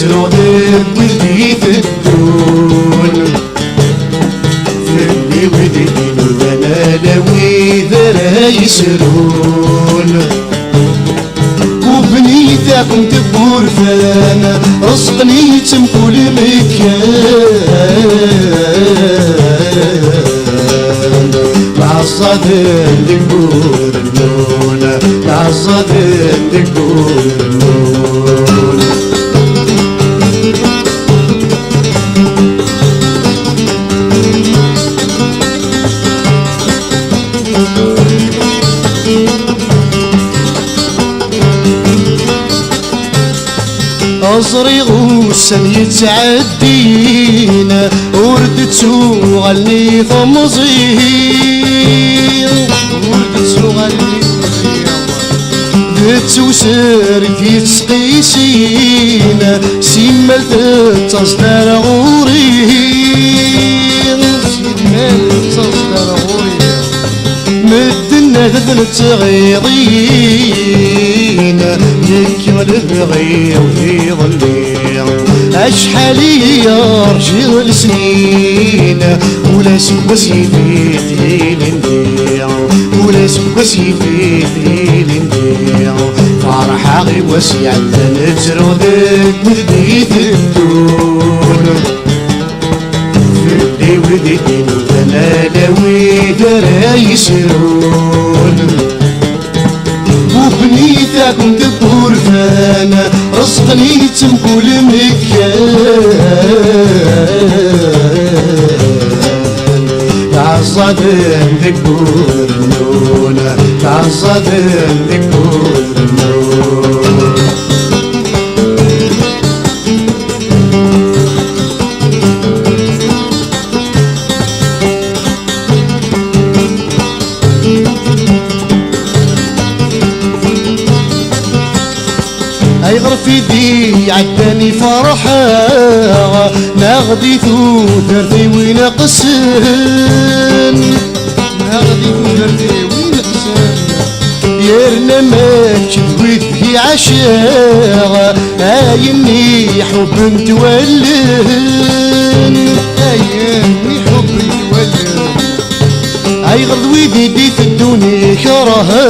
ترودك ولدي تدون فلي ودي وانا لوي ذرا يسرون وبنيتكم تبور فانا رزقني تمكل مكان العصادين دكور النون العصادين دكور النون أصري غوسن يتعدينا وردتو غلني ثمزين وردتو غلني دتو سرك يتسقيسينا سيمال تصدر غورين سيمال تصدر غورين مدنا ذن التغيضين يكمل الغي وفي ظلي أشحال يرجل سنين ولا سكوسي في ذيل نديع ولا سكوسي في ذيل نديع فرحة غي وسيع نترودك ولدي تدون فلي ولدي تدون أنا لوي درا يسرون وبنيتكم تبور فانا رزقني تمكل مكان تعصدن ذكور النون تعصدن ذكور النون أيغر في دي عداني فرحة ناغدي ثوثرتي وين قسن ناغدي ثوثرتي وين قسن يرنا ماك وذي عشاغ آيني حب تولن آيني حب تولن أيغر ويدي دي تدوني كرها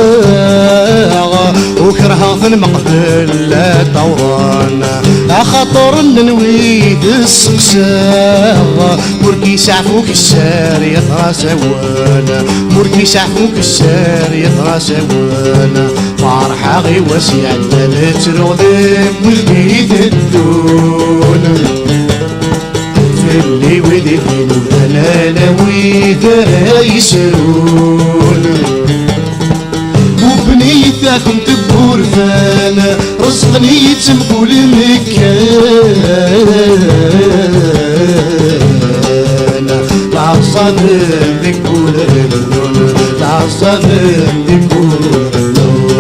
وكرها في المقتل لا دوران أخطر نويد السقساغ مركي سعفوك السار يتراسوان مركي سعفوك السار يتراسوان فرحة غي وسيع نترودك والبيت الدون اللي ودي أنا لوي ذرا يسرون وبنيتكم تبور فانا رزقني تمكل مكان تعصدن ذكور النون تعصدن ذكور النون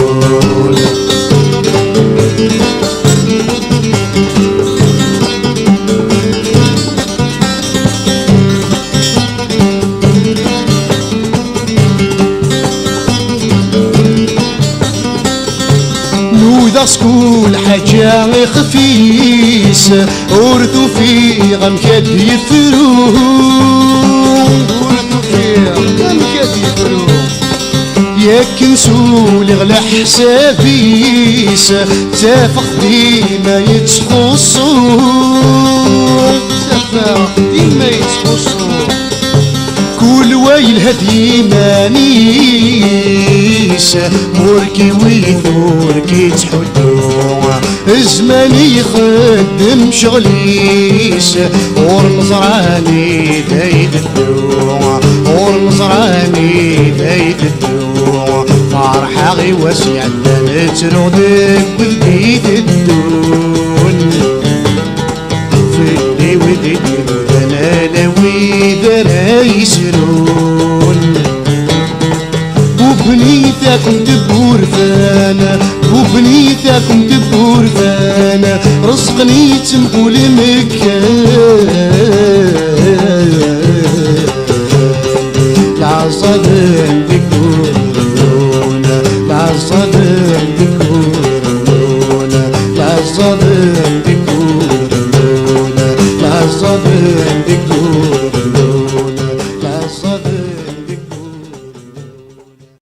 سكول حاجة خفيس ورثو في غمكات يفرون ورثو في غمكات يفرون ياك نسولي غلا حسابيس تافق ديما يتخصون تافق ديما يتخصون كل ويل هدي مانيس موركي ويثوركي تحدو زماني يخدم شغليس ورمزراني دايد الدوع ورمزراني دايد الدوع فرحة غي وسيع نترودك والبيت الدون فلي ودي أنا لوي ذرا يسرون وبنيتكم تبور فانا وبنيتكم تبور فانا رزقني تمكل مكان